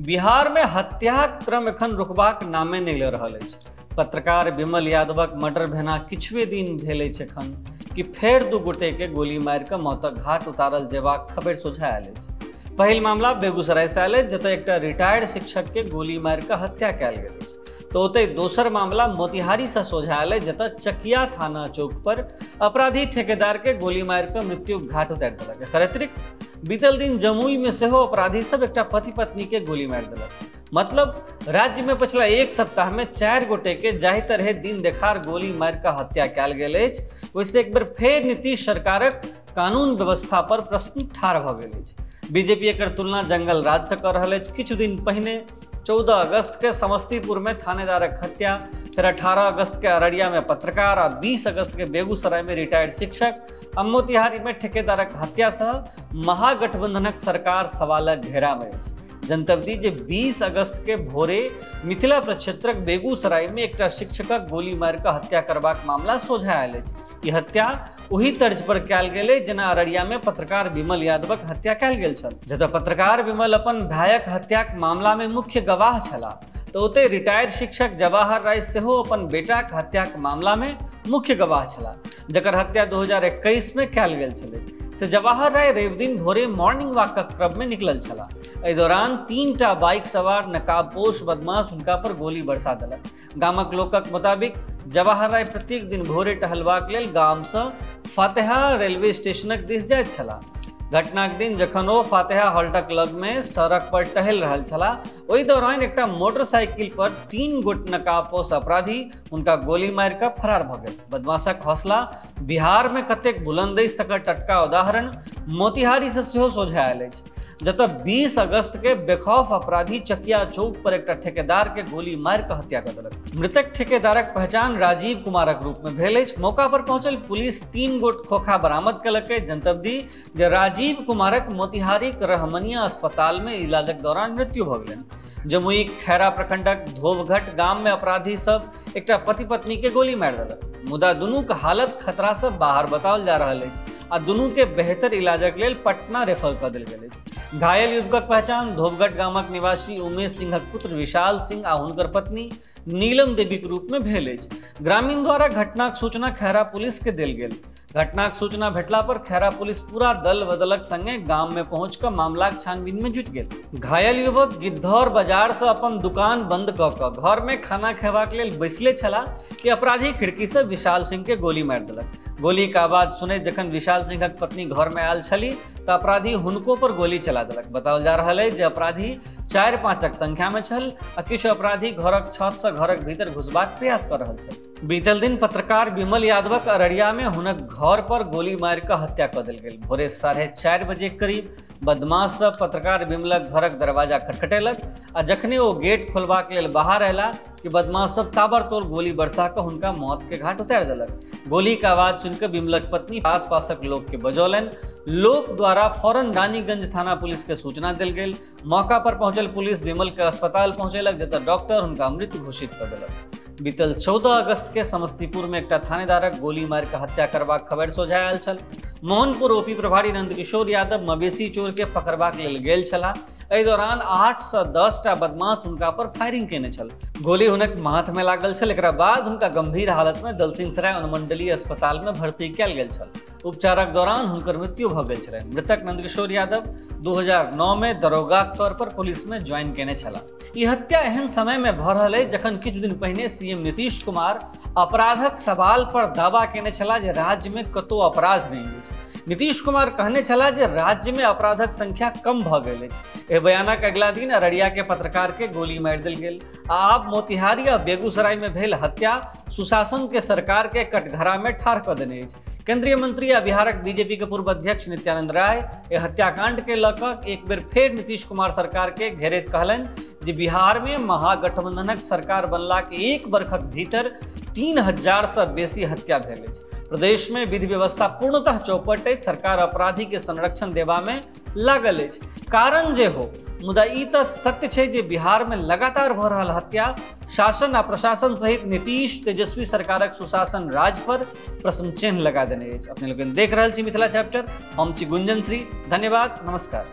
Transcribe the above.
बिहार में हत्या क्रम एखन रुकबाक नामे नहि ले रहल अछि। पत्रकार विमल यादवक मर्डर भेना किछुए दिन भेल अछि एखन कि फेर दू गोटे के गोली मारि कऽ मौतक घाट उतारल जेबाक खबरि सोझा आयल अछि। पहिल मामला बेगूसराय से आयल अछि, जतय एकटा रिटायर्ड शिक्षक के गोली मारि कऽ हत्या कयल गेल अछि। तो ओतहि दोसर मामला मोतिहारी से सोझा आयल अछि, जतय चकिया थाना चौक पर अपराधी ठेकेदार के गोली मारि कऽ मृत्युक घाट उतारि देलक। एकर अतिरिक्त बीतल दिन जमुई में सेहो अपराधी सब एकटा पति पत्नी के गोली मारि देलक। मतलब राज्य में पिछला एक सप्ताह में 4 गोटे के जाहि तरह दिन देखार गोली मारि कऽ हत्या कयल गेल अछि, ओहिसे एक बेर फेर नीतीश सरकारक कानून व्यवस्था पर प्रश्न ठाढ़ भऽ गेल अछि। बीजेपी एकर तुलना जंगल राज से कर रहल अछि। किछु दिन पहिने 14 अगस्त के समस्तीपुर में थानेदारक हत्या, फिर 18 अगस्त के अररिया में पत्रकार आ 20 अगस्त के बेगूसराय में रिटायर्ड शिक्षक आ मोतिहारी में ठेकेदारक हत्या सह महागठबंधनक सरकार सवालक घेरा में अछि। जनतब दी जे 20 अगस्त के भोरे मिथिला प्रक्षेत्रक बेगूसराय में एकटा शिक्षकक गोली मारि कऽ हत्या करबाक मामला सोझा आयल अछि। ई हत्या ओही तर्ज पर कयल गेलै जेना अररिया में पत्रकार विमल यादवक हत्या कयल गेल छल, जतऽ पत्रकार विमल अपन भायक हत्याक मामला में मुख्य गवाह छलाह, तो ओतहि रिटायर्ड शिक्षक जवाहर राय सेहो अपन बेटाक हत्याक मामला में मुख्य गवाह छलाह, जकर हत्या 2021 में कयल गेल छलै। से जवाहर राय रवि दिन भोरे मॉर्निंग वॉकक क्रम में निकलल छलाह। एहि दौरान 3टा बाइक सवार नकाबपोश बदमाश हुनका पर गोली बरसा देलक। गामक लोकक मुताबिक जवाहर राय प्रत्येक दिन भोरे टहलबाक लेल गाम सँ फातेहा रेलवे स्टेशनक दिस जाइत छलाह। घटनाक दिन जखन ओ फातेहा हॉल्टक लग में सड़क पर टहल रहल छलाह, ओहि दौरान एकटा मोटरसाइकिल पर 3 गोट नकाबपोश अपराधी हुनका गोली मारि कऽ फरार भऽ गेल। बदमाशक हौसला बिहार में कतेक बुलंद अछि तकर टटका उदाहरण मोतिहारी से सेहो सोझा आयल अछि, जतऽ 20 अगस्त के बेखौफ अपराधी चकिया चौक पर एकटा ठेकेदार के गोली मारि कऽ हत्या कऽ देलक। मृतक ठेकेदारक पहचान राजीव कुमारक रूप में भेल अछि। मौका पर पहुंचल पुलिस 3 गोट खोखा बरामद केलक। जनतब दी जे राजीव कुमारक मोतिहारीक रहमनिया अस्पताल में इलाजक दौरान मृत्यु भऽ गेलनि। जमुई खैरा प्रखंडक धोबघट गाम में अपराधी सब एकटा पति पत्नी के गोली मारि देलक, मुदा दुनूक हालत खतरा से बाहर बताओल जा रहल अछि आ दुनू के बेहतर इलाजक लेल पटना रेफर कऽ देल गेल अछि। घायल युवकक पहचान धोबघट गामक निवासी उमेश सिंहक पुत्र विशाल सिंह आ हुनकर पत्नी नीलम देवी के रूप में भेल अछि। ग्रामीण द्वारा घटनाक सूचना खैरा पुलिस के देल गेल। घटनाक सूचना भेटला पर खैरा पुलिस पूरा दल बदलक संगे गाम में पहुंच कऽ मामलाक छानबीन में जुटि गेल। घायल युवक गिद्धौर बाजार से अपन दुकान बंद कऽ कऽ घर में खाना खेबाक लेल बैसले छलाह कि अपराधी खिड़की से विशाल सिंह के गोली मारि देलक। गोली के आवाज सुनैत जखन विशाल सिंहक पत्नी घर में आयल छली तऽ अपराधी हुनको पर गोली चला देलक। बताओल जा रहल अछि जे अपराधी 4-5क संख्या में छल आ किछु अपराधी घरक छत से घरक भीतर घुसबाक प्रयास कऽ रहल छल। बीतल दिन पत्रकार विमल यादवक अररिया में हुनक घर पर गोली मारि कऽ हत्या कऽ देल गेल। भोरे 4:30 बजे करीब बदमाश सब पत्रकार विमलक घरक दरवाजा खटखटेलक आ जखने ओ गेट खोलबाक लेल बाहर अयला कि बदमाश सब ताबड़तोड़ गोली बरसा कऽ हुनका मौत के घाट उतारि देलक। गोली के आवाज सुनि कऽ विमलक पत्नी आसपासक लोक के बजौलनि। लोक द्वारा फौरन रानीगंज थाना पुलिस के सूचना देल गेल। मौका पर पहुंचल पुलिस विमल के अस्पताल पहुंचेलक, जतऽ डॉक्टर हुनका मृत घोषित कर देलक। बीतल 14 अगस्त के समस्तीपुर में एकटा थानेदारक गोली मारि कऽ हत्या करबाक खबर सोझा आयल छल। मोहनपुर ओपी प्रभारी नंदकिशोर यादव मवेशी चोर के पकड़बाक लेल गेल छलाह। एहि दौरान 8 सँ 10 टा बदमाश हुनका पर फायरिंग केने छल। गोली हुनक माथ में लागल छल। एकरा बाद हुनका गंभीर हालत में दलसिंहसराय अनुमंडलीय अस्पताल में भर्ती कयल गेल छल। उपचारक दौरान हुनकर मृत्यु भऽ गेल छलनि। मृतक नंदकिशोर यादव 2009 में दरोगाक तौर पर पुलिस में ज्वाइन केने छलाह। ई हत्या एहन समय में भऽ रहल अछि जखन किछु दिन पहिने सीएम नीतीश कुमार अपराधक सवाल पर दावा केने छलाह जे राज्य में कतौ अपराध नहीं अछि। नीतीश कुमार कहने छलाह जे राज्य में अपराधक संख्या कम भऽ गेल अछि। एहि बयानक अगिला दिन अररिया के पत्रकार के गोली मारि देल गेल आ आब मोतिहारी आ बेगूसराय में भेल हत्या सुशासन के सरकार के कटघरा में ठाढ़ कऽ देने अछि। केंद्रीय मंत्री आ बिहारक बीजेपी के पूर्व अध्यक्ष नित्यानंद राय एहि हत्याकांड के लऽ कऽ एक बेर फेर नीतीश कुमार सरकार के घेरैत कहलनि जे बिहार में महागठबंधनक सरकार बनला के 1 वर्षक भीतर 3000 सँ बेसी हत्या भेल अछि। प्रदेश में विधि व्यवस्था पूर्णतः चौपट अछि। सरकार अपराधी के संरक्षण देबा में लागल अछि। कारण जे हो, मुदा ई तऽ सत्य छै जे बिहार में लगातार भऽ रहल हत्या शासन आ प्रशासन सहित नीतीश तेजस्वी सरकारक सुशासन राज पर प्रश्न चिन्ह लगा देने अछि। अपने लोग देख रहल छी मिथिला चैप्टर। हम छी गुंजन श्री। धन्यवाद, नमस्कार।